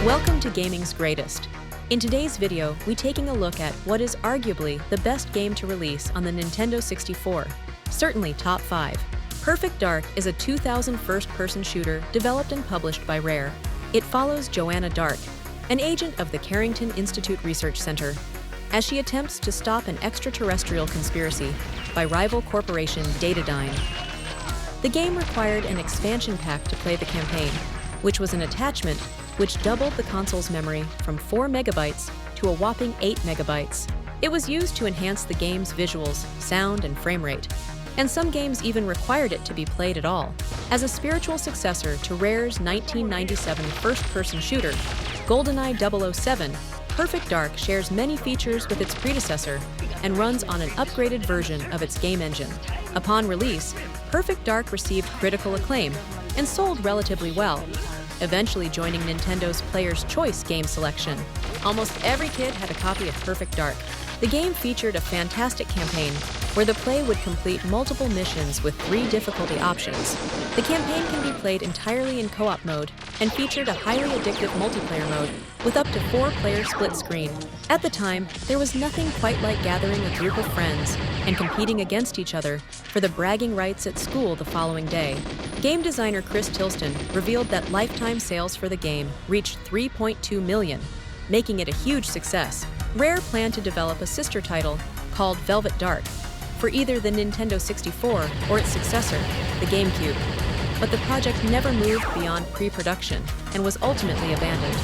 Welcome to Gaming's Greatest. In today's video, we're taking a look at what is arguably the best game to release on the Nintendo 64. Certainly top 5. Perfect Dark is a 2000 first-person shooter developed and published by Rare. It follows Joanna Dark, an agent of the Carrington Institute Research Center, as she attempts to stop an extraterrestrial conspiracy by rival corporation Datadyne. The game required an expansion pack to play the campaign, which was an attachment which doubled the console's memory from 4 megabytes to a whopping 8 megabytes. It was used to enhance the game's visuals, sound, and frame rate, and some games even required it to be played at all. As a spiritual successor to Rare's 1997 first-person shooter, GoldenEye 007, Perfect Dark shares many features with its predecessor and runs on an upgraded version of its game engine. Upon release, Perfect Dark received critical acclaim and sold relatively well, eventually joining Nintendo's Player's Choice game selection. Almost every kid had a copy of Perfect Dark. The game featured a fantastic campaign where the play would complete multiple missions with 3 difficulty options. The campaign can be played entirely in co-op mode and featured a highly addictive multiplayer mode with up to 4-player split screen. At the time, there was nothing quite like gathering a group of friends and competing against each other for the bragging rights at school the following day. Game designer Chris Tilston revealed that lifetime sales for the game reached 3.2 million, making it a huge success. Rare planned to develop a sister title called Velvet Dark for either the Nintendo 64 or its successor, the GameCube, but the project never moved beyond pre-production and was ultimately abandoned.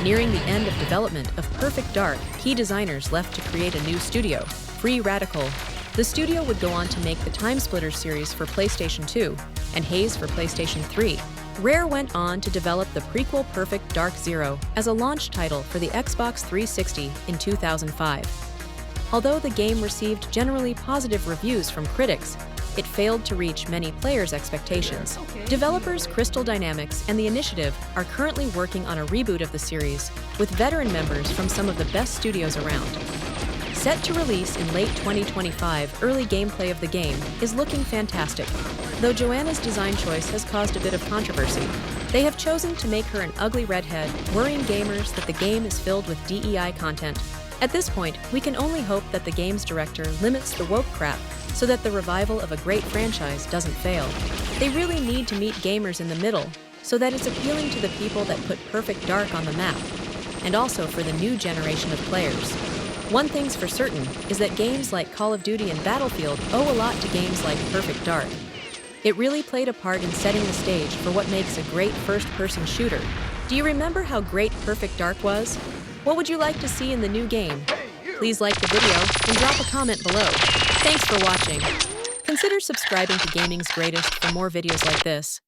Nearing the end of development of Perfect Dark, key designers left to create a new studio, Free Radical. The studio would go on to make the Timesplitters series for PlayStation 2 and Haze for PlayStation 3. Rare went on to develop the prequel Perfect Dark Zero as a launch title for the Xbox 360 in 2005. Although the game received generally positive reviews from critics, it failed to reach many players' expectations. Developers Crystal Dynamics and the Initiative are currently working on a reboot of the series, with veteran members from some of the best studios around. Set to release in late 2025, early gameplay of the game is looking fantastic, though Joanna's design choice has caused a bit of controversy. They have chosen to make her an ugly redhead, worrying gamers that the game is filled with DEI content. At this point, we can only hope that the game's director limits the woke crap so that the revival of a great franchise doesn't fail. They really need to meet gamers in the middle so that it's appealing to the people that put Perfect Dark on the map, and also for the new generation of players. One thing's for certain is that games like Call of Duty and Battlefield owe a lot to games like Perfect Dark. It really played a part in setting the stage for what makes a great first-person shooter. Do you remember how great Perfect Dark was? What would you like to see in the new game? Please like the video and drop a comment below. Thanks for watching. Consider subscribing to Gaming's Greatest for more videos like this.